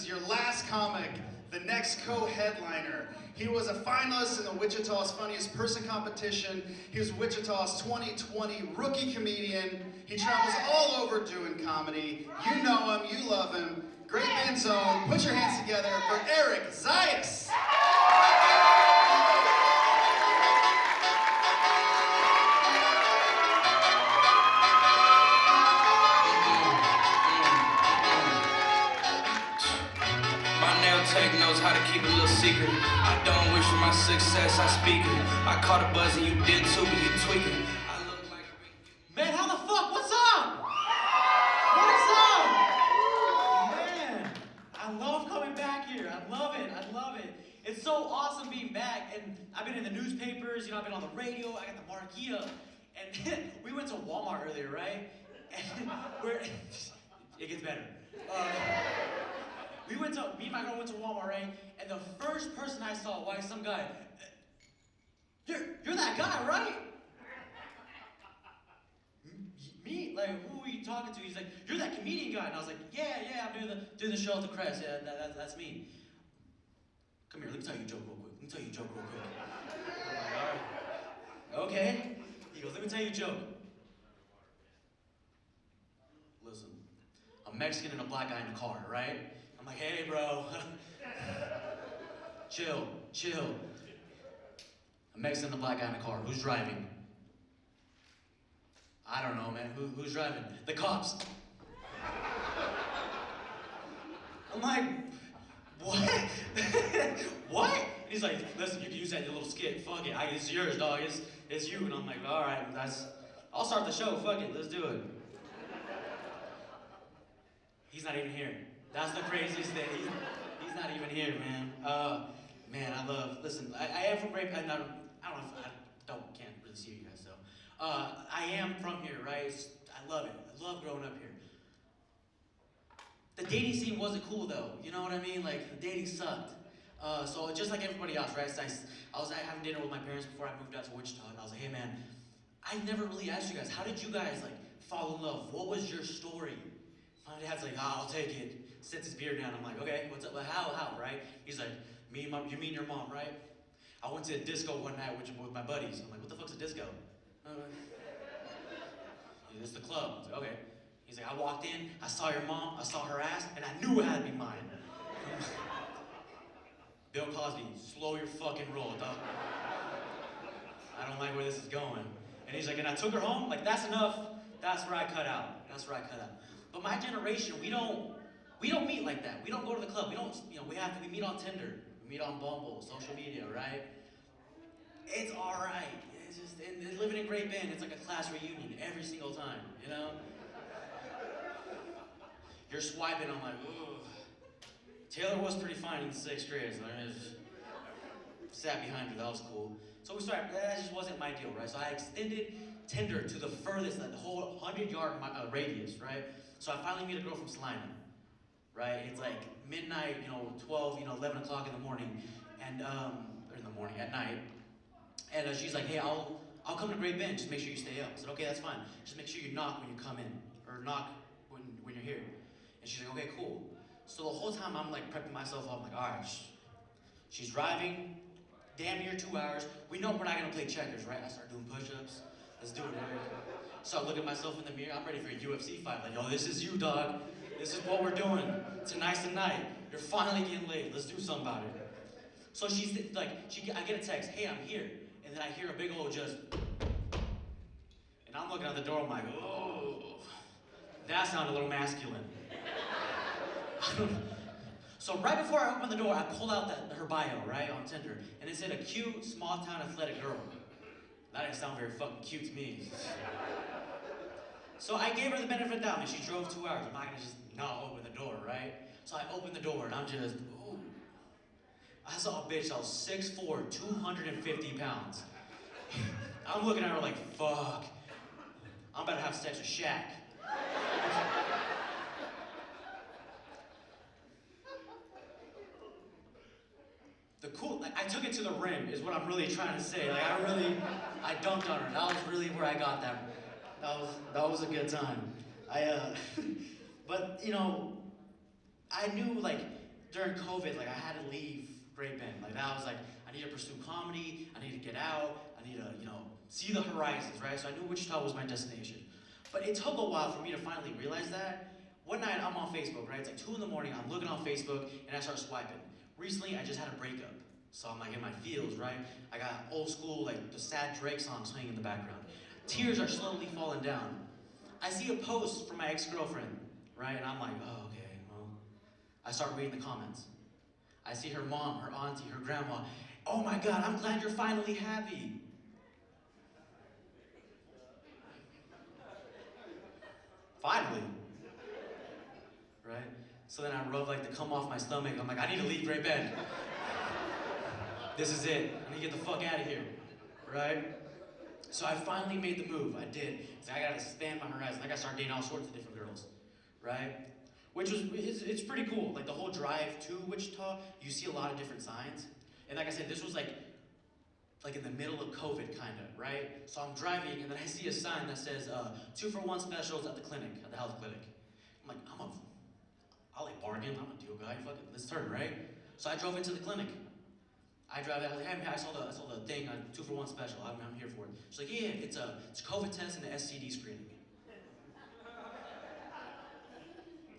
Your last comic, the next co-headliner. He was a finalist in the Wichita's Funniest Person competition. He was Wichita's 2020 rookie comedian. He travels all over doing comedy. You know him, you love him. Great Band Zone, put your hands together for Erick, Zayas. Take knows how to keep a little secret. I don't wish for my success, I speak it. I caught a buzz and you did too, but you tweaking. I look like man, how the fuck? What's up? What's up? Man, I love coming back here. I love it. I love it. It's so awesome being back. And I've been in the newspapers, I've been on the radio, I got the marquee up. And we went to Walmart earlier, right? And it gets better. Me and my girl went to Walmart, right? And the first person I saw, some guy, you're that guy, right? Me? Like, who are you talking to? He's like, you're that comedian guy. And I was like, yeah, I'm doing the show at the Crest. Yeah, that's me. Come here, let me tell you a joke real quick. I'm like, all right. Okay. He goes, let me tell you a joke. Listen, a Mexican and a black guy in a car, right? I'm like, hey, bro. Chill. A Mexican and a black guy in a car. Who's driving? I don't know, man. Who's driving? The cops. I'm like, what? What? And he's like, listen, you can use that in your little skit. Fuck it. It's yours, dog. It's you. And I'm like, all right, I'll start the show. Fuck it. Let's do it. He's not even here. That's the craziest thing. He's not even here, man. Man, listen, I am from Great Bend. I can't really see you guys, so. I am from here, right? I love it. I love growing up here. The dating scene wasn't cool, though. You know what I mean? Like, the dating sucked. So just like everybody else, right? I was having dinner with my parents before I moved out to Wichita, and I was like, hey, man, I never really asked you guys, how did you guys, like, fall in love? What was your story? My dad's like, I'll take it. Sets his beer down. I'm like, okay, what's up? How, right? He's like, you mean your mom, right? I went to a disco one night with my buddies. I'm like, what the fuck's a disco? It's the club. I was like, okay. He's like, I walked in, I saw your mom, I saw her ass, and I knew it had to be mine. Bill Cosby, slow your fucking roll, dog. I don't like where this is going. And he's like, and I took her home? Like, that's enough. That's where I cut out. But my generation, we don't meet like that. We don't go to the club. We don't, we meet on Tinder. We meet on Bumble, social media, right? It's all right. It's just, and living in Great Bend, it's like a class reunion every single time, you know? You're swiping, I'm like, ooh. Taylor was pretty fine in 6th grade, so I just sat behind her, that was cool. So we started, that just wasn't my deal, right? So I extended Tinder to the furthest, like the whole 100-yard radius, right? So I finally meet a girl from Salina, right? It's like midnight, 12, 11 o'clock in the morning, and, at night. And she's like, hey, I'll come to Great Bend, just make sure you stay up. I said, okay, that's fine. Just make sure you knock when you come in, or knock when you're here. And she's like, okay, cool. So the whole time I'm like prepping myself up, I'm like, all right, she's driving, damn near 2 hours. We know we're not gonna play checkers, right? I start doing push-ups. Let's do it, Erick. So I look at myself in the mirror, I'm ready for a UFC fight. Like, yo, this is you, dog. This is what we're doing. Tonight's the night. You're finally getting laid. Let's do something about it. So she's like, I get a text, hey, I'm here. And then I hear a big old just, and I'm looking at the door, I'm like, oh, that sounded a little masculine. So right before I open the door, I pull out her bio, right, on Tinder. And it said a cute, small-town athletic girl. That didn't sound very fucking cute to me. So I gave her the benefit of the doubt, and she drove 2 hours. I'm not gonna just not open the door, right? So I opened the door, and I'm just, ooh. I saw a bitch that was 6'4", 250 pounds. I'm looking at her like, fuck. I'm about to have sex with Shaq. I took it to the rim, is what I'm really trying to say. Like, I dunked on her. That was really where I got that. That was a good time. But I knew, like, during COVID, like I had to leave Great Bend. Like that was like, I need to pursue comedy, I need to get out, I need to, see the horizons, right? So I knew Wichita was my destination. But it took a while for me to finally realize that. One night I'm on Facebook, right? It's like 2 in the morning, I'm looking on Facebook and I start swiping. Recently I just had a breakup. So I'm like in my feels, right? I got old school, like the sad Drake songs playing in the background. Tears are slowly falling down. I see a post from my ex-girlfriend, right? And I'm like, oh, okay, well. I start reading the comments. I see her mom, her auntie, her grandma. Oh my God, I'm glad you're finally happy. Finally. Right? So then I rub like the cum off my stomach. I'm like, I need to leave Great Bend. This is it. I need to get the fuck out of here. Right? So I finally made the move. I did. So I gotta expand my horizon. I gotta start dating all sorts of different girls. Right? Which was, it's pretty cool. Like the whole drive to Wichita, you see a lot of different signs. And like I said, this was like in the middle of COVID, kinda, right? So I'm driving and then I see a sign that says 2-for-1 specials at the clinic, at the health clinic. I'm like, I like bargain, I'm a deal guy, fuck it, let's turn, right? So I drove into the clinic. I drive out, I was like, hey, I saw the thing, 2-for-1 special, I'm here for it. She's like, yeah, it's a COVID test and an STD screening.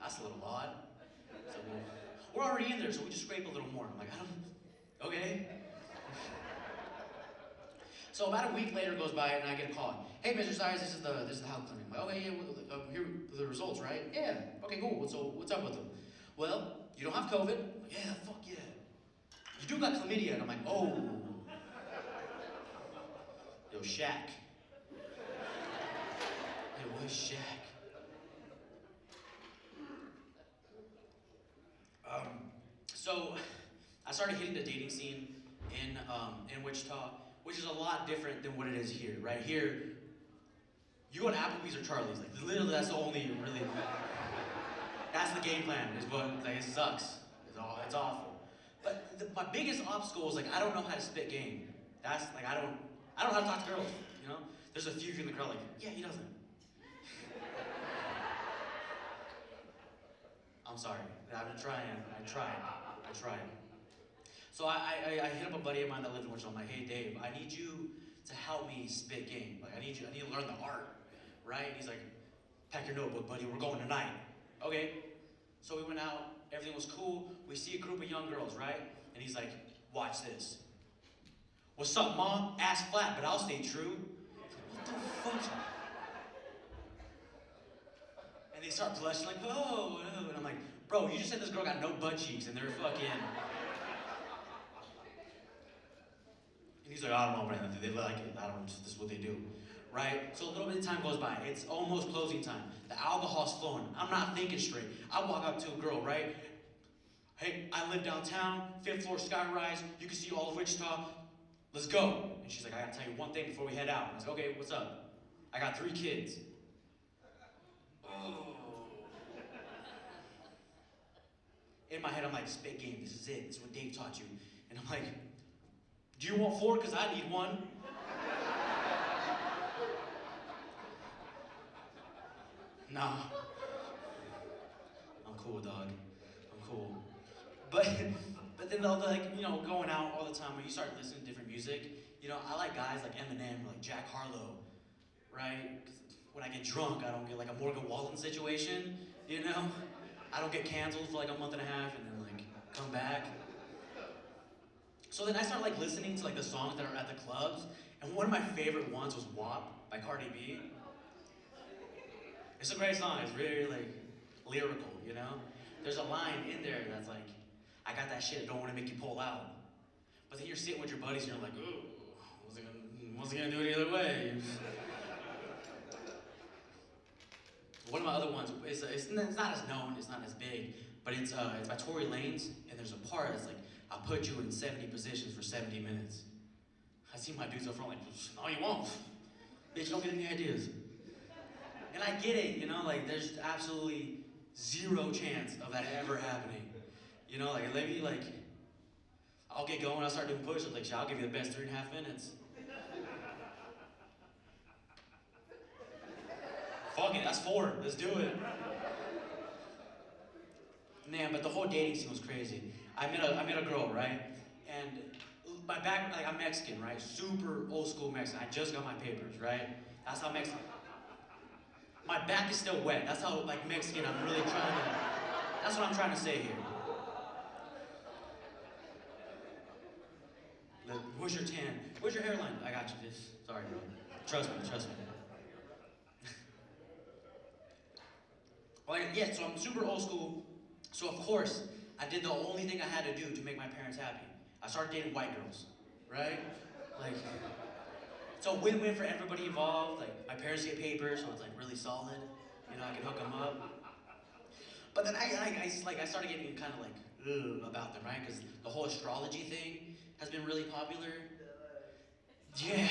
That's a little odd. So we're already in there, so we just scrape a little more. I'm like, okay. So about a week later goes by and I get a call. Hey, Mr. Zayas, this is the health clinic. I'm like, okay, yeah, here are the results, right? Yeah, okay, cool. So what's up with them? Well, you don't have COVID. I'm like, yeah, fuck yeah. You do got chlamydia. And I'm like, oh. Yo, Shaq. Yo, where's Shaq? So I started hitting the dating scene in Wichita, which is a lot different than what it is here, right? Here, you go to Applebee's or Charlie's, like literally that's the only really, that's the game plan, is what, like it sucks, it's awful. But my biggest obstacle is like, I don't know how to spit game. That's like, I don't know how to talk to girls, you know? There's a few in the crowd like, yeah, he doesn't. I'm sorry, I'm trying, I tried. So I hit up a buddy of mine that lived in Wichita. I'm like, hey Dave, I need you to help me spit game. Like I need to learn the art, right? And he's like, pack your notebook, buddy, we're going tonight. Okay. So we went out, everything was cool. We see a group of young girls, right? And he's like, watch this. What's up, mom? Ass flat, but I'll stay true. What the fuck? And they start blushing like, oh, and I'm like, bro, you just said this girl got no butt cheeks and they're fucking. And he's like, I don't know, man, they like it. I don't know, this is what they do, right? So a little bit of time goes by. It's almost closing time. The alcohol's flowing. I'm not thinking straight. I walk up to a girl, right? Hey, I live downtown, 5th floor skyrise. You can see all of Wichita. Let's go. And she's like, I gotta tell you one thing before we head out. I was like, okay, what's up? I got 3 kids. Oh. In my head, I'm like, spit game, this is it. This is what Dave taught you. And I'm like, do you want 4? Because I need 1. Nah. I'm cool, dog. I'm cool. But then they'll like, going out all the time, when you start listening to different music, I like guys like Eminem, like Jack Harlow, right? 'Cause when I get drunk, I don't get like a Morgan Wallen situation, I don't get canceled for like a month and a half and then like come back. So then I start like listening to like the songs that are at the clubs, and one of my favorite ones was WAP by Cardi B. It's a great song, it's really like lyrical, There's a line in there that's like, I got that shit, I don't want to make you pull out. But then you're sitting with your buddies and you're like, ooh, what's he gonna do it the other way? One of my other ones, it's not as known, it's not as big, but it's by Tory Lanez, and there's a part that's like, I'll put you in 70 positions for 70 minutes. I see my dudes up front like, no you won't. Bitch, you don't get any ideas. And I get it, like there's absolutely 0 chance of that ever happening. Like maybe like, I'll get going, I'll start doing push-ups, like I'll give you the best 3.5 minutes. Fuck it, that's 4, let's do it. Man, but the whole dating scene was crazy. I met a girl, right? And my back, like I'm Mexican, right? Super old school Mexican. I just got my papers, right? That's how Mexican. My back is still wet. That's how like Mexican I'm really trying to. That's what I'm trying to say here. Where's your tan? Where's your hairline? I got you, this. Sorry, bro. Trust me, trust me. Well, yeah, so I'm super old school. So of course, I did the only thing I had to do to make my parents happy. I started dating white girls, right? Like, so win-win for everybody involved. Like, my parents get papers, so it's like really solid. You know, I can hook them up. But then I started getting kind of like, ugh, about them, right? Because the whole astrology thing has been really popular. Yeah.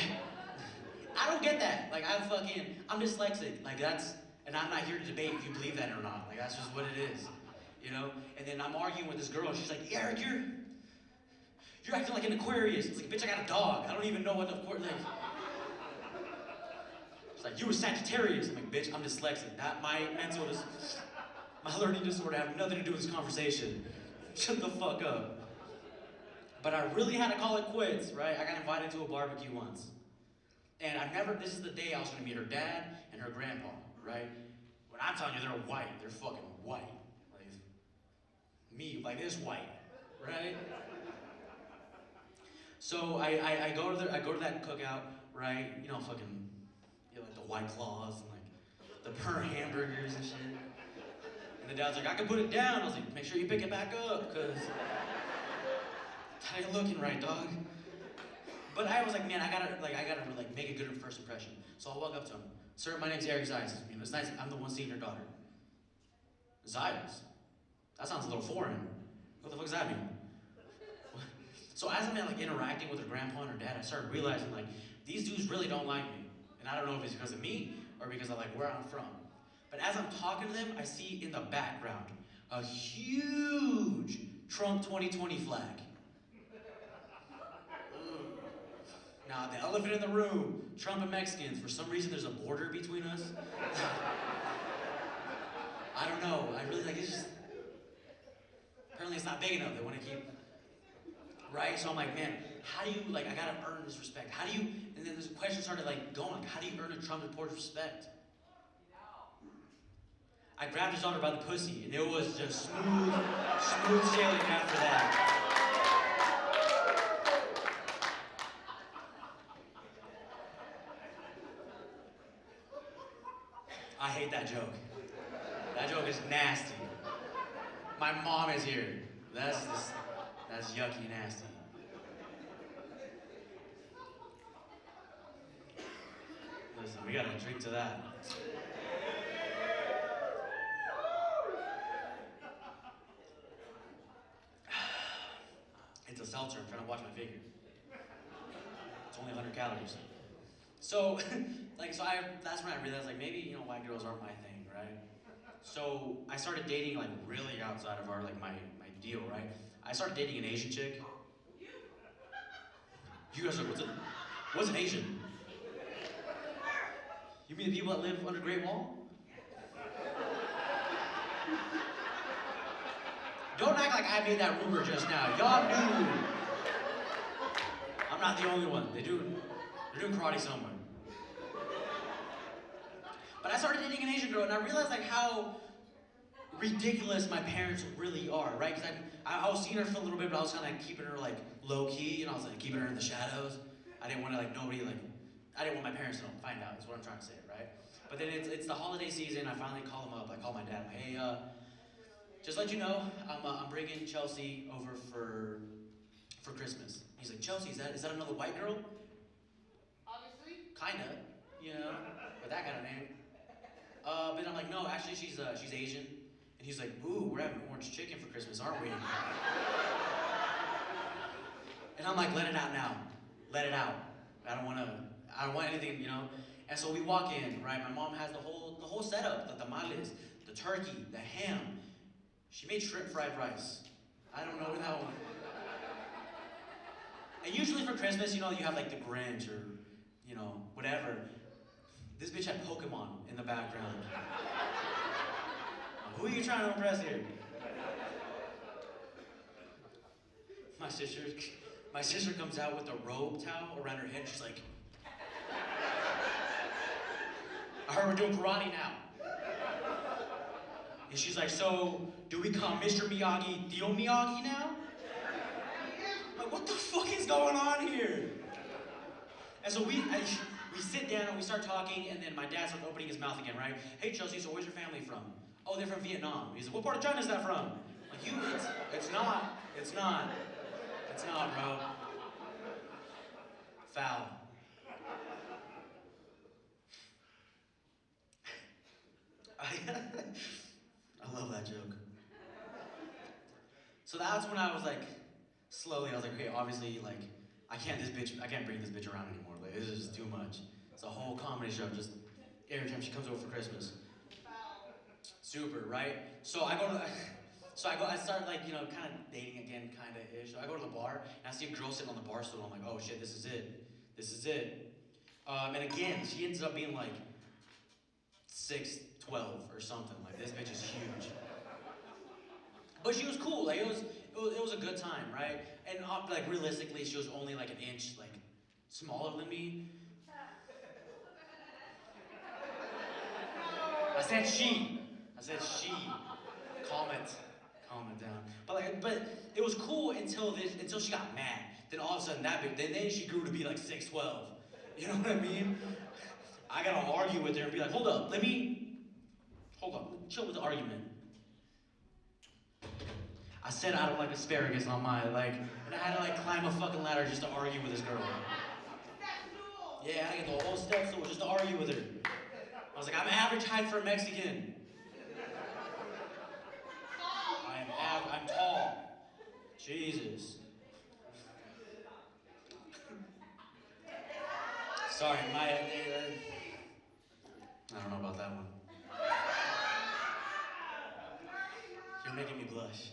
I don't get that. Like, I'm dyslexic. Like, and I'm not here to debate if you believe that or not. Like, that's just what it is. You know? And then I'm arguing with this girl, and she's like, Erick, you're acting like an Aquarius. It's like, bitch, I got a dog. I don't even know what the Aquarius, like. She's like, you were Sagittarius. I'm like, bitch, I'm dyslexic. My learning disorder have nothing to do with this conversation. Shut the fuck up. But I really had to call it quits, right? I got invited to a barbecue once. And this is the day I was gonna meet her dad and her grandpa, right? When I'm telling you they're white, they're fucking white. Like, me, like this white, right? So I go to that cookout, right? You know, fucking, you know, like the White Claws and like the burnt hamburgers and shit. And the dad's like, I can put it down. I was like, make sure you pick it back up, cause how you looking right, dog? But I was like, man, I gotta make a good first impression. So I walk up to him. Sir, my name's Erick Zayas. You know, it's nice. I'm the one seeing your daughter. Zayas? That sounds a little foreign. What the fuck does that mean? So as I'm like interacting with her grandpa and her dad, I started realizing like these dudes really don't like me. And I don't know if it's because of me or because of like where I'm from. But as I'm talking to them, I see in the background a huge Trump 2020 flag. Now, the elephant in the room, Trump and Mexicans, for some reason there's a border between us. I don't know, it's just, apparently it's not big enough, they want to keep, right? So I'm like, man, how do you, I gotta earn this respect. And then this question started going, how do you earn a Trump supporter's respect? I grabbed his daughter by the pussy, and it was just smooth sailing after that. I hate that joke. That joke is nasty. My mom is here. That's yucky nasty. Listen, we gotta drink to that. It's a seltzer. I'm trying to watch my figure. It's only 100 calories. So, that's when I realized, maybe, white girls aren't my thing, right? So, I started dating, really outside of my deal, right? I started dating an Asian chick. You guys are like, what's an Asian? You mean the people that live under Great Wall? Don't act like I made that rumor just now. Y'all knew. I'm not the only one. They're doing karate somewhere. But I started dating an Asian girl, and I realized how ridiculous my parents really are, right? Because I was seeing her for a little bit, but I was kind of keeping her low key, and I was keeping her in the shadows. I didn't want to I didn't want my parents to find out. Is what I'm trying to say, right? But then it's the holiday season. I finally call him up. I call my dad. I'm, hey, just let you know, I'm bringing Chelsea over for Christmas. He's like, Chelsea, is that another white girl? Obviously. Kinda, with that kind of name. But I'm like, no, actually she's Asian. And he's like, ooh, we're having orange chicken for Christmas, aren't we? And I'm like, let it out now. Let it out. I don't want anything, And so we walk in, right? My mom has the whole setup, the tamales, the turkey, the ham. She made shrimp fried rice. I don't know how. And usually for Christmas, you have the Grinch or, whatever. This bitch had Pokemon in the background. Who are you trying to impress here? My sister comes out with a robe towel around her head. She's like, I heard we're doing karate now. And she's like, so do we call Mr. Miyagi Theo Miyagi now? I'm like, what the fuck is going on here? And so we sit down and we start talking, and then my dad starts opening his mouth again, right? Hey Chelsea, so where's your family from? Oh, they're from Vietnam. He's like, what part of China is that from? I'm like, it's not, bro. Foul. I love that joke. So that's when I was like, slowly, I was like, okay, obviously, like, I can't bring this bitch around anymore. Like, this is just too much. It's a whole comedy show, just every time she comes over for Christmas. Super, right? So I start like, kind of dating again, kind of ish. So I go to the bar, and I see a girl sitting on the bar stool, and I'm like, oh shit, this is it. And again, she ends up being like 6'12" or something. Like, this bitch is huge. But she was cool. Like, it was a good time, right? And like, realistically, she was only like an inch like smaller than me. I said she. Calm it down. But it was cool until she got mad. Then all of a sudden then she grew to be like 6'12". You know what I mean? I gotta argue with her and be like, hold on, chill with the argument. I said I don't like asparagus on my, and I had to climb a fucking ladder just to argue with this girl. Yeah, I get the whole step stool just to argue with her. I was like, I'm average height for a Mexican. I'm tall. Jesus. Sorry, I don't know about that one. You're making me blush.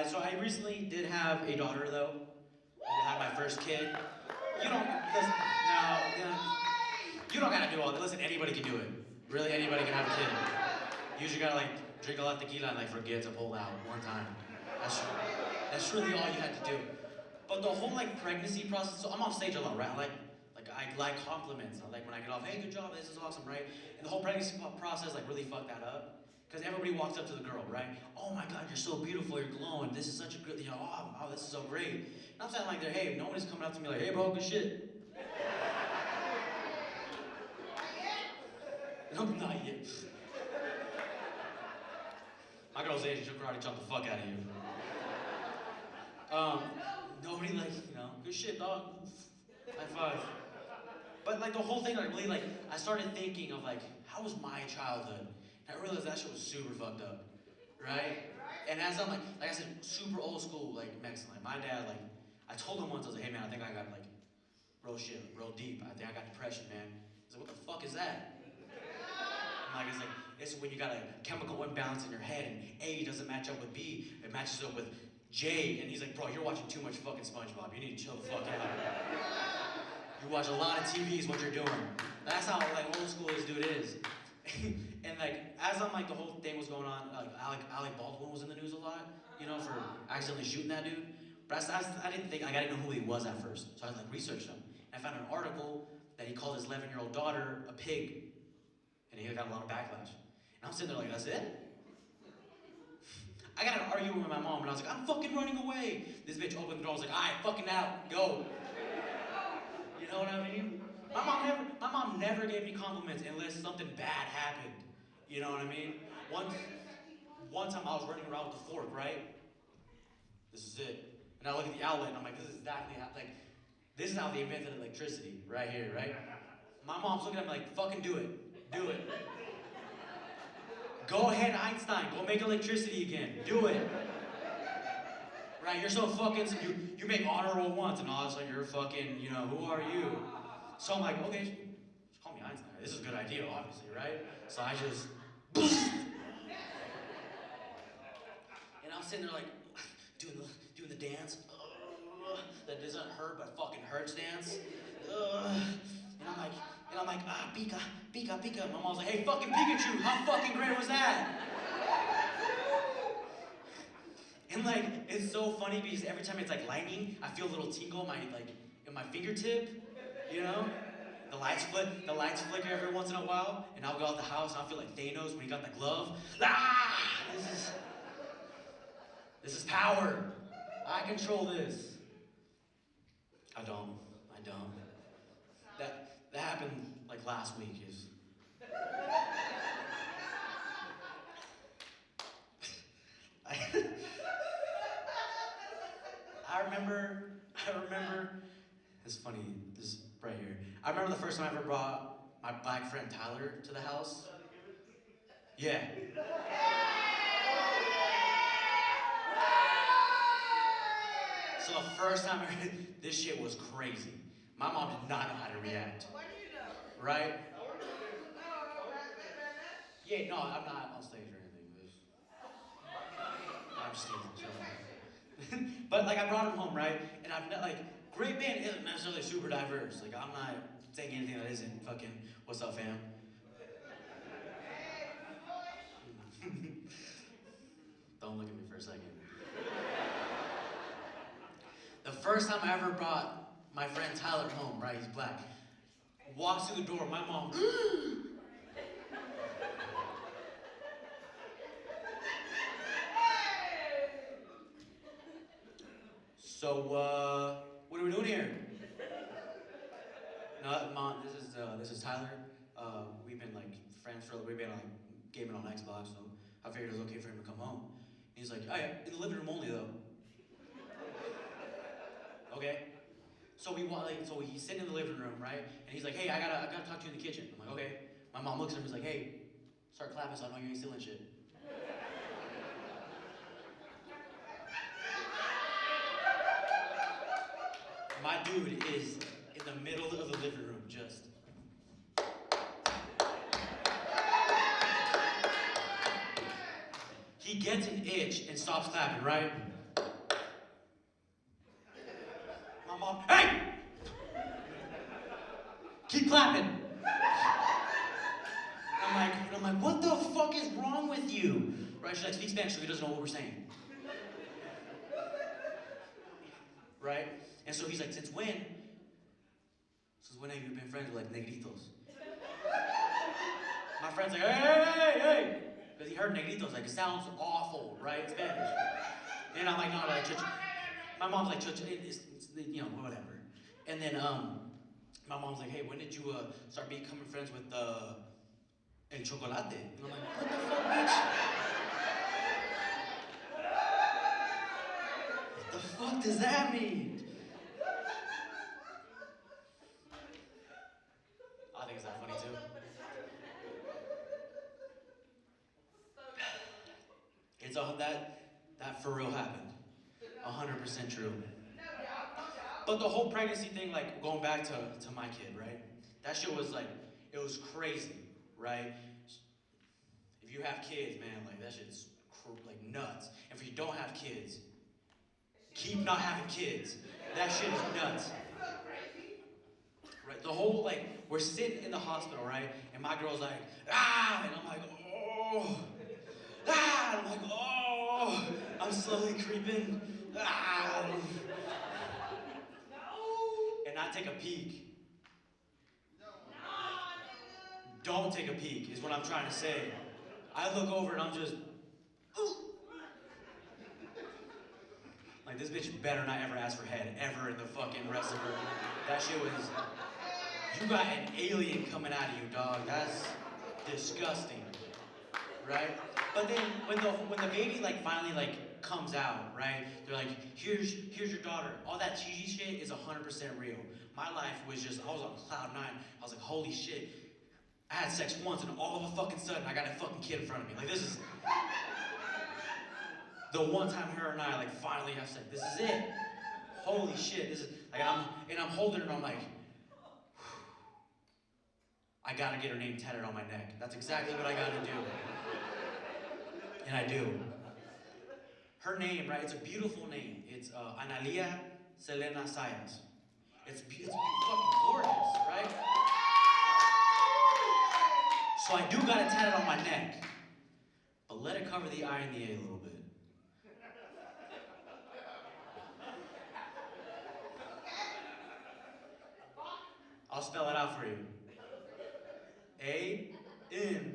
So I recently did have a daughter though. I had my first kid. You don't gotta do all that. Listen, anybody can do it. Really, anybody can have a kid. You usually gotta drink a lot of tequila and forget to pull out one time. That's really all you had to do. But the whole pregnancy process. So I'm on stage a lot, right? I like compliments. I like when I get off, hey, good job, this is awesome, right? And the whole pregnancy process really fucked that up. Because everybody walks up to the girl, right? Oh my God, you're so beautiful, you're glowing. This is such a good, oh, this is so great. And I'm saying hey, no one is coming up to me like, hey bro, good shit. No, not yet. My girl's Asian, she'll karate chop the fuck out of you. Nobody good shit, dog. High five. But the whole thing, really, I started thinking of how was my childhood? And I realized that shit was super fucked up, right? And as I'm like I said, super old school, Mexican. My dad, I told him once, I was like, hey man, I think I got real shit, real deep. I think I got depression, man. He's like, what the fuck is that? I'm it's when you got a chemical imbalance in your head, and A doesn't match up with B, it matches up with J, and he's like, bro, you're watching too much fucking SpongeBob. You need to chill the fuck out. You watch a lot of TV is what you're doing. That's how old school this dude is. And as I'm the whole thing was going on, Alec Baldwin was in the news a lot, for accidentally shooting that dude. But I didn't know who he was at first. So I researched him. And I found an article that he called his 11-year-old daughter a pig. And he got a lot of backlash. And I'm sitting there that's it? I got an argument with my mom, and I was like, I'm fucking running away. This bitch opened the door, I was like, alright, fucking out, go. You know what I mean? My mom never gave me compliments unless something bad happened. You know what I mean? One time I was running around with a fork, right? This is it. And I look at the outlet, and I'm like, this is exactly how, this is how they invented electricity, right here, right? My mom's looking at me fucking do it. Do it. Go ahead, Einstein. Go make electricity again. Do it. Right? You're so fucking... You make honor roll once, and all of a sudden you're fucking, who are you? So I'm like, okay, just call me Einstein. This is a good idea, obviously, right? So I just... And I'm sitting there doing the dance. That doesn't hurt, but fucking hurts dance. And I'm like, Pika. My mom's like, hey, fucking Pikachu, how fucking great was that? And like, it's so funny because every time it's like lightning, I feel a little tingle in my fingertip, you know? The lights flicker every once in a while, and I'll go out the house and I'll feel like Thanos when he got the glove. Ah! This is power. I control this. I don't. That happened like last week. I remember, it's funny, this right here. I remember the first time I ever brought my black friend Tyler to the house. Yeah. So the first time I heard this shit was crazy. My mom did not know how to react. Right? Yeah, no, I'm not on stage or anything. I'm just kidding. But like I brought him home, right? And I've like great band isn't necessarily super diverse. Like I'm not saying anything that isn't fucking what's up, fam? Don't look at me for a second. The first time I ever brought my friend Tyler home, right? He's black. Walks through the door, my mom. So, what are we doing here? No, Mom, this is Tyler. We've been like friends we've been like gaming on Xbox, so I figured it was okay for him to come home. And he's like, oh yeah, in the living room only though. Okay. So he's sitting in the living room, right? And he's like, hey, I gotta talk to you in the kitchen. I'm like, okay. My mom looks at him and is like, hey, start clapping so I know you ain't stealing shit. My dude is in the middle of the living room, just. He gets an itch and stops clapping, right? My mom, hey! Keep clapping. I'm like, what the fuck is wrong with you? Right? She like speaks Spanish, so he doesn't know what we're saying. Right? And so he's like, since when have you been friends with like negritos? My friend's like, hey! Because he heard negritos, like it sounds awful, right? Spanish. And I'm like, no, like, my mom's like, it's you know, whatever. And then my mom's like, hey, when did you start becoming friends with El Chocolate? And I'm like, what the fuck, bitch? What the fuck does that mean? I think it's that funny too. It's all that for real happened. 100% true. But the whole pregnancy thing, like going back to my kid, right? That shit was like, it was crazy, right? If you have kids, man, like that shit's like nuts. And if you don't have kids, keep not having kids. That shit is nuts. Right? The whole, like, we're sitting in the hospital, right? And my girl's like, ah! And I'm like, oh! Ah! And I'm like, oh! I'm slowly creeping. Ah! And I take a peek. Don't take a peek, is what I'm trying to say. I look over and I'm just, ooh. Like, this bitch better not ever ask for head, ever in the fucking rest of her. That shit was, you got an alien coming out of you, dog. That's disgusting, right? But then, when the baby, like, finally, like, comes out, right? They're like, here's your daughter. All that cheesy shit is 100% real. My life was just, I was on cloud 9. I was like, holy shit. I had sex once and all of a fucking sudden I got a fucking kid in front of me. Like, this is the one time her and I like finally have sex. This is it. Holy shit. This is like, I'm holding her and I'm like, I gotta get her name tatted on my neck. That's exactly what I gotta do. And I do. Her name, right? It's a beautiful name. It's Analia Selena Zayas. It's fucking gorgeous, right? So I do got it tatted on my neck, but let it cover the I and the A a little bit. I'll spell it out for you. A-N-A-L.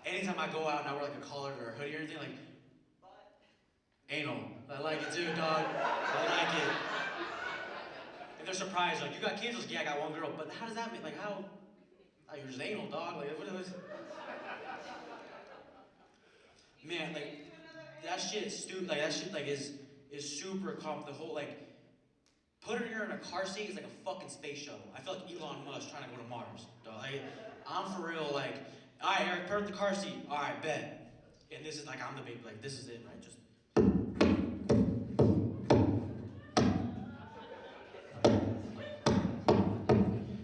Anytime I go out and I wear like a collar or a hoodie or anything, like, anal. I like it too, dog. I like it. If they're surprised, like, you got kids? I was like, yeah, I got one girl. But how does that mean? Like, how? Oh, you're just anal, dog. Like, what is? Man, like, that shit is stupid. Like, that shit, like, is super the whole, like, putting her in a car seat is like a fucking space shuttle. I feel like Elon Musk trying to go to Mars, dog. Like, I'm for real, like, all right, Eric, put the car seat. All right, bet. And this is like, I'm the baby, like, this is it, right? Just.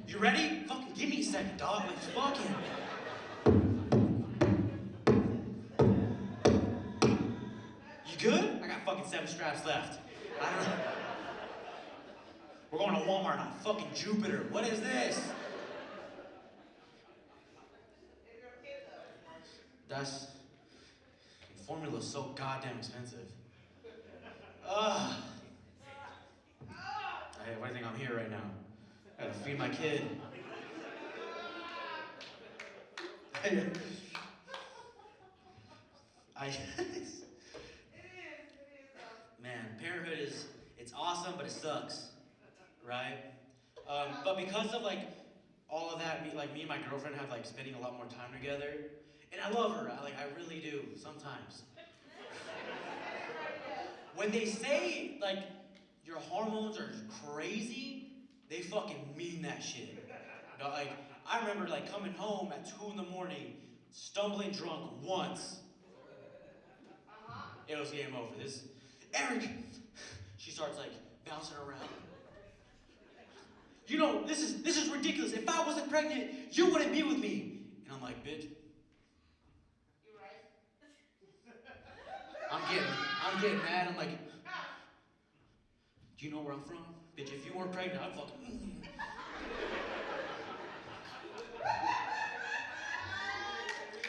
You ready? Fucking give me a second, dog. Like, fucking. You good? I got fucking 7 straps left. I don't know. We're going to Walmart on fucking Jupiter. What is this? That's. Formula's so goddamn expensive. Ugh. Hey, why do you think I'm here right now? I gotta feed my kid. Man, parenthood it's awesome, but it sucks, right? But because of like all of that, me and my girlfriend have like spending a lot more time together, and I love her. I really do sometimes. When they say like your hormones are crazy, they fucking mean that shit. Like, I remember like coming home at 2 a.m, stumbling drunk once. It was game over. This, Eric, she starts like bouncing around. You know, this is ridiculous. If I wasn't pregnant, you wouldn't be with me. And I'm like, bitch. You're right. I'm getting mad. I'm like, do you know where I'm from? Bitch, if you weren't pregnant, I'd fucking.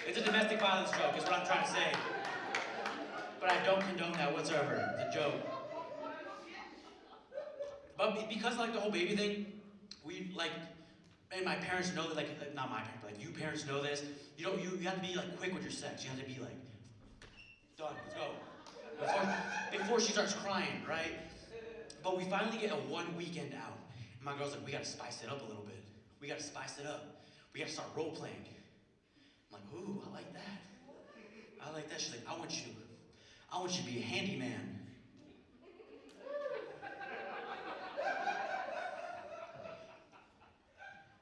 It's a domestic violence joke, is what I'm trying to say. But I don't condone that whatsoever. It's a joke. But because like the whole baby thing, we like, and my parents know that, like, not my parents, but like you parents know this. You have to be like quick with your sex. You have to be like, done, let's go. Before she starts crying, right? But we finally get a 1 weekend out. And my girl's like, we gotta spice it up a little bit. We gotta spice it up. We gotta start role playing. I'm like, ooh, I like that. I like that. She's like, I want you to be a handyman.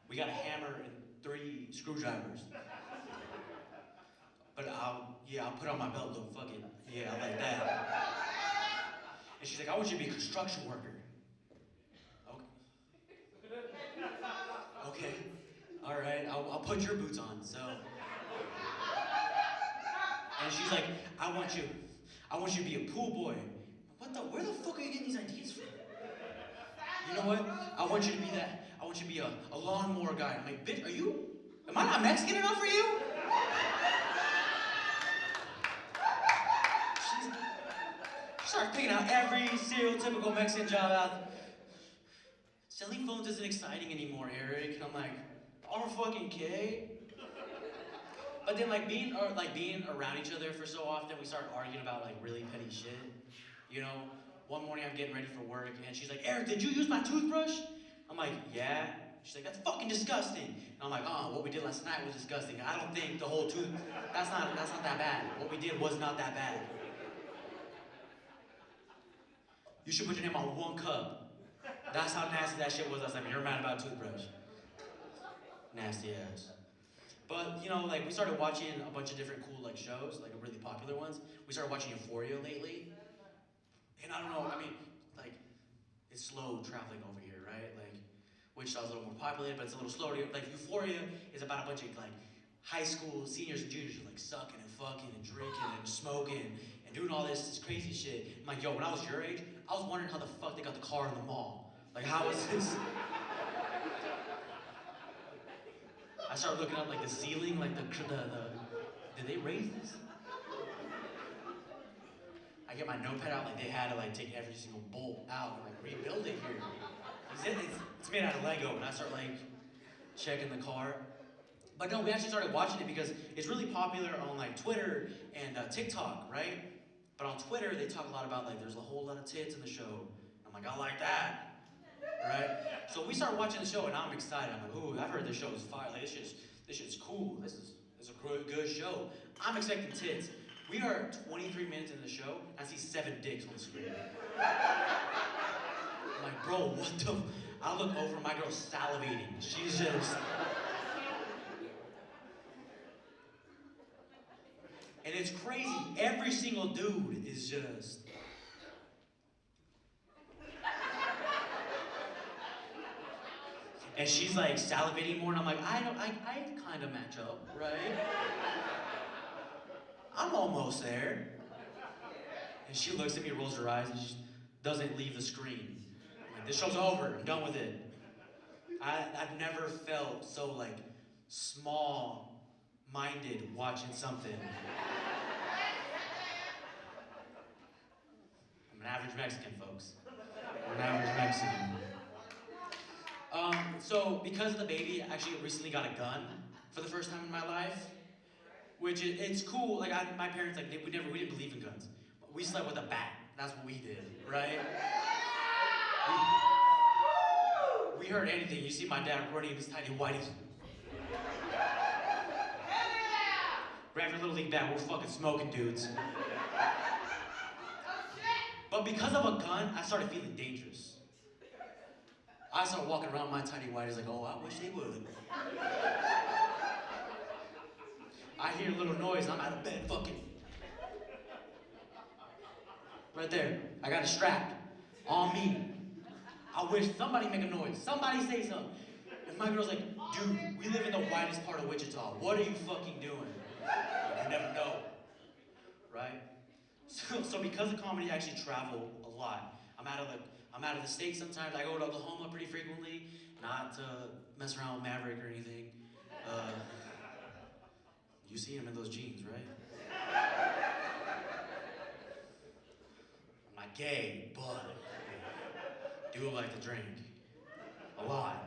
We got a hammer and 3 screwdrivers. But I'll put on my belt, look, fuck it. Yeah, I like that. And she's like, I want you to be a construction worker. Okay. All right, I'll put your boots on, so. And she's like, I want you to be a pool boy. Where the fuck are you getting these ideas from? You know what? I want you to be a lawnmower guy. I'm like, bitch, am I not Mexican enough for you? She starts picking out every stereotypical Mexican job out. Selling phones isn't exciting anymore, Eric. And I'm like, okay. But then being around each other for so often, we start arguing about like really petty shit. You know, one morning I'm getting ready for work and she's like, Eric, did you use my toothbrush? I'm like, yeah. She's like, that's fucking disgusting. And I'm like, what we did last night was disgusting. I don't think the whole that's not that bad. What we did was not that bad. You should put your name on 1 cup. That's how nasty that shit was last time. You're mad about a toothbrush. Nasty ass. But, you know, like, we started watching a bunch of different cool, like, shows, like, really popular ones. We started watching Euphoria lately. And I don't know, I mean, like, it's slow traveling over here, right? Like, Wichita's a little more populated, but it's a little slower. Like, Euphoria is about a bunch of, like, high school seniors and juniors like, sucking and fucking and drinking and smoking and doing all this crazy shit. I'm like, yo, when I was your age, I was wondering how the fuck they got the car in the mall. Like, how is this? I started looking up, like, the ceiling, like, did they raise this? I get my notepad out, like they had to like take every single bolt out and like rebuild it here. It's made out of Lego, and I start like checking the car. But no, we actually started watching it because it's really popular on like Twitter and TikTok, right? But on Twitter, they talk a lot about like there's a whole lot of tits in the show. I'm like, I like that, right? So we started watching the show, and I'm excited. I'm like, ooh, I've heard this show is fire. Like, this shit's cool. This is a good show. I'm expecting tits. We are 23 minutes into the show, and I see 7 dicks on the screen. I'm like, bro, what the? I look over, my girl's salivating. She's just. And it's crazy. Every single dude is just. And she's like salivating more, and I'm like, I kind of match up, right? I'm almost there. And she looks at me, rolls her eyes, and she doesn't leave the screen. I'm like, this show's over. I'm done with it. I've never felt so like small-minded watching something. I'm an average Mexican, folks. I'm an average Mexican. So because of the baby, I actually recently got a gun for the first time in my life, which it's cool. Like my parents, like we didn't believe in guns. We slept with a bat. That's what we did, right? We heard anything. You see my dad running in his tiny whities. Grab your little league bat. We're fucking smoking, dudes. But because of a gun, I started feeling dangerous. I started walking around my tiny whities like, oh, I wish they would. I hear a little noise, I'm out of bed, fucking. Right there, I got it strapped on me. I wish somebody make a noise, somebody say something. And my girl's like, dude, we live in the whitest part of Wichita. What are you fucking doing? You never know, right? So because of comedy, I actually travel a lot. I'm out of the state sometimes. I go to Oklahoma pretty frequently, not to mess around with Maverick or anything. You see him in those jeans, right? I'm not gay, but do like to drink a lot.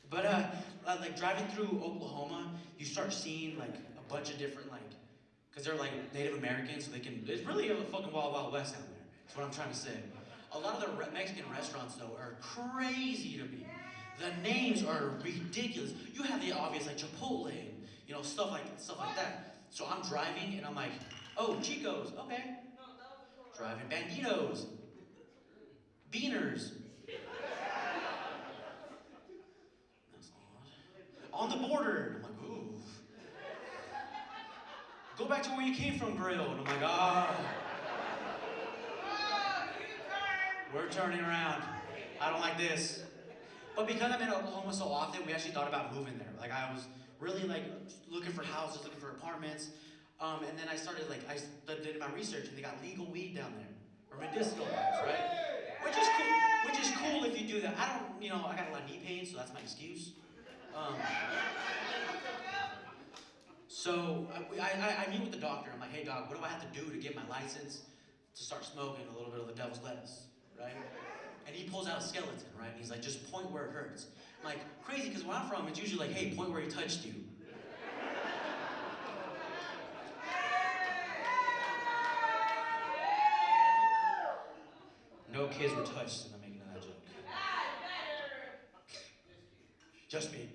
But like driving through Oklahoma, you start seeing like a bunch of different because they're like Native Americans, so it's really a fucking wild, wild west down there. That's what I'm trying to say. A lot of the Mexican restaurants, though, are crazy to me. The names are ridiculous. You have the obvious, like Chipotle, and, stuff like that. So I'm driving, and I'm like, oh, Chicos, okay. Driving Banditos. Beaners. That's odd. On the border. I'm like, ooh. Go back to where you came from, Grill. And I'm like, ah. We're turning around. I don't like this. But because I'm in Oklahoma so often, we actually thought about moving there. Like I was really looking for houses, looking for apartments. And then I started I did my research, and they got legal weed down there. Or medicinal ones, right? Which is cool if you do that. I don't, I got a lot of knee pain, so that's my excuse. So I meet with the doctor. I'm like, hey doc, what do I have to do to get my license to start smoking a little bit of the devil's lettuce, right? And he pulls out a skeleton, right? And he's like, just point where it hurts. I'm like, crazy, because where I'm from, it's usually like, hey, point where he touched you. No kids were touched, and I'm making that joke. Just me.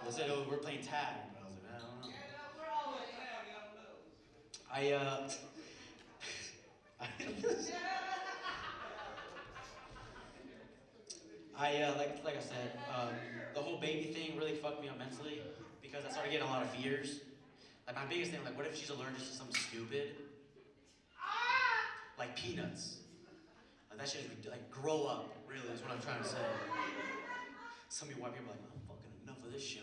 They said, oh, we're playing tag. And I was like, I don't know. Like I said, the whole baby thing really fucked me up mentally because I started getting a lot of fears. Like my biggest thing, what if she's allergic to something stupid? Like peanuts. Like that shit is grow up, really, is what I'm trying to say. Some of you white people are like, I'm fucking enough of this show.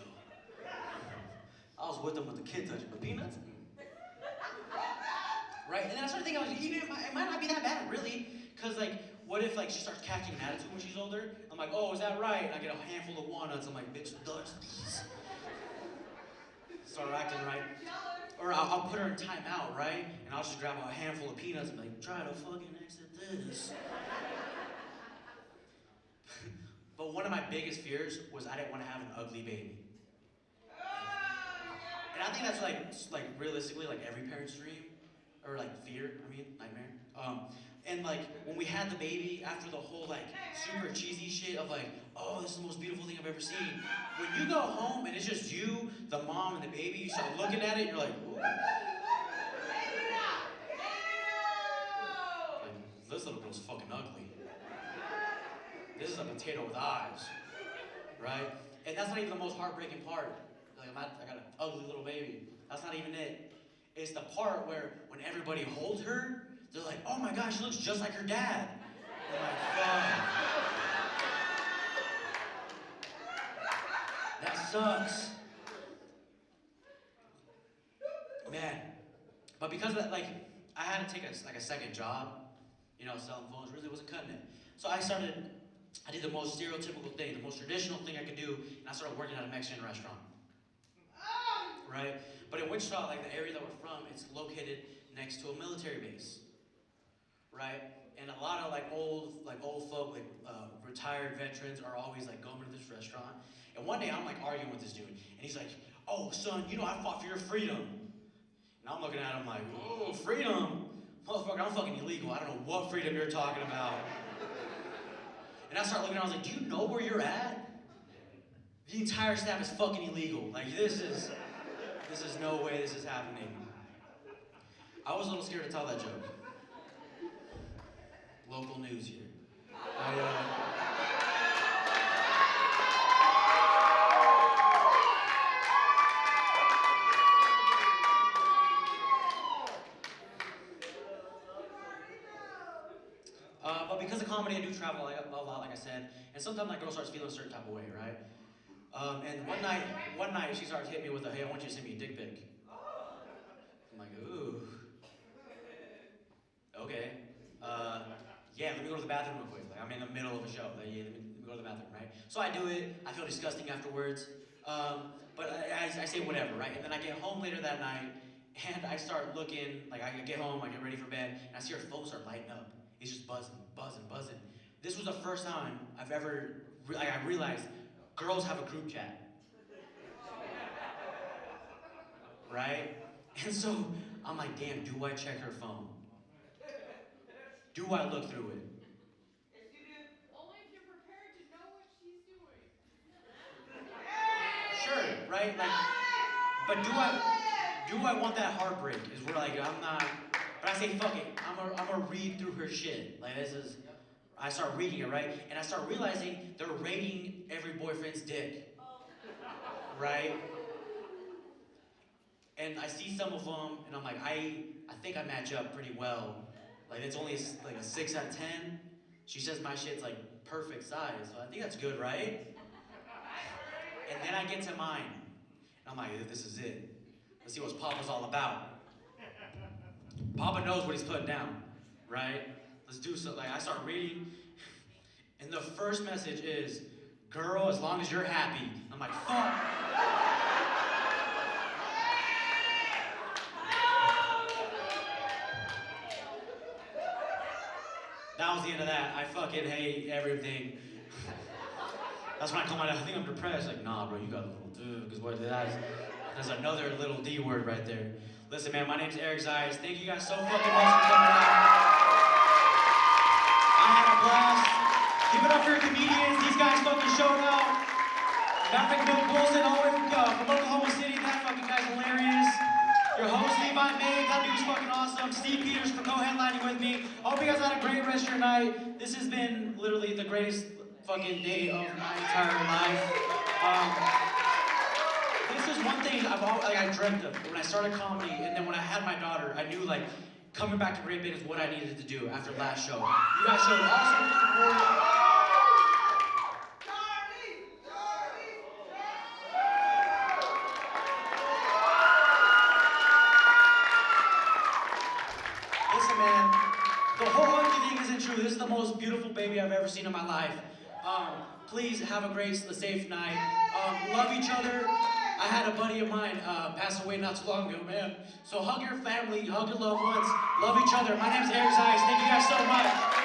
I was with them with the kid touching, but peanuts? Right? And then I started thinking, it might not be that bad, really. Because, what if, she starts catching an attitude when she's older? I'm like, oh, is that right? And I get a handful of walnuts. I'm like, bitch, dodge these. Start acting right. Or I'll put her in timeout, right? And I'll just grab a handful of peanuts and be like, try to fucking exit this. But one of my biggest fears was I didn't want to have an ugly baby. And I think that's like realistically like every parent's dream, or like fear, nightmare. And like when we had the baby, after the whole like super cheesy shit of like, oh, this is the most beautiful thing I've ever seen. When you go home and it's just you, the mom, and the baby, you start looking at it, and you're like, ooh. Like, this little girl's fucking ugly. This is a potato with eyes, right? And that's not even the most heartbreaking part. Like, I got an ugly little baby. That's not even it. It's the part where when everybody holds her, they're like, oh my gosh, she looks just like her dad. I'm like, fuck. That sucks. Man. But because of that, like, I had to take a second job, selling phones, really wasn't cutting it. So I did the most stereotypical thing, the most traditional thing I could do, and I started working at a Mexican restaurant. Right? But in Wichita, like the area that we're from, it's located next to a military base. Right? And a lot of old folk, retired veterans are always like going to this restaurant. And one day I'm like arguing with this dude, and he's like, oh son, I fought for your freedom. And I'm looking at him like, oh, freedom? Motherfucker, I'm fucking illegal. I don't know what freedom you're talking about. And I start looking at him, I was like, do you know where you're at? The entire staff is fucking illegal. Like, this is no way this is happening. I was a little scared to tell that joke. Local news here. But because of comedy, I do travel a lot, like I said, and sometimes that girl starts feeling a certain type of way, right? And one night she starts hitting me with hey, I want you to send me a dick pic. I'm like, ooh. Okay. Yeah, let me go to the bathroom real quick. Like, I'm in the middle of a show. Like, yeah, let me go to the bathroom, right? So I do it. I feel disgusting afterwards. But I say whatever, right? And then I get home later that night, and I start looking, like I get home, I get ready for bed, and I see her phone start lighting up. It's just buzzing. This was the first time I've ever, I realized girls have a group chat. Right? And so I'm like, damn, do I check her phone? Do I look through it? Only if you're prepared to know what she's doing. Sure, right? Like, but do I want that heartbreak? Is where like I'm not. But I say fuck it. I'm gonna read through her shit. Like I start reading it, right? And I start realizing they're rating every boyfriend's dick, right? And I see some of them, and I'm like, I think I match up pretty well. Like it's only like a 6 out of 10. She says my shit's like perfect size, so I think that's good, right? And then I get to mine, and I'm like, this is it. Let's see what Papa's all about. Papa knows what he's putting down, right? Let's do something. Like I start reading, and the first message is, "Girl, as long as you're happy." I'm like, fuck. That was the end of that. I fucking hate everything. That's when I call I think I'm depressed. Like, nah, bro, you got a little dude. Because what that's another little D word right there. Listen, man, my name's Erick Zayas. Thank you guys so fucking much for coming out. I had a blast. Give it up for your comedians. These guys fucking showed up. Nothing but bullshit all the way from Oklahoma City. That fucking guy's hilarious. Your host, Levi May, that dude's fucking awesome. Steve Peters for co-headlining with me. I hope you guys had a great rest of your night. This has been literally the greatest fucking day of my entire life. This is one thing I dreamt of when I started comedy, and then when I had my daughter, I knew like coming back to Great Bend is what I needed to do after last show. You guys showed awesome support. This is the most beautiful baby I've ever seen in my life. Please have a great, safe night. Love each other. I had a buddy of mine pass away not too long ago, man. So hug your family, hug your loved ones, love each other. My name's Erick Zayas. Thank you guys so much.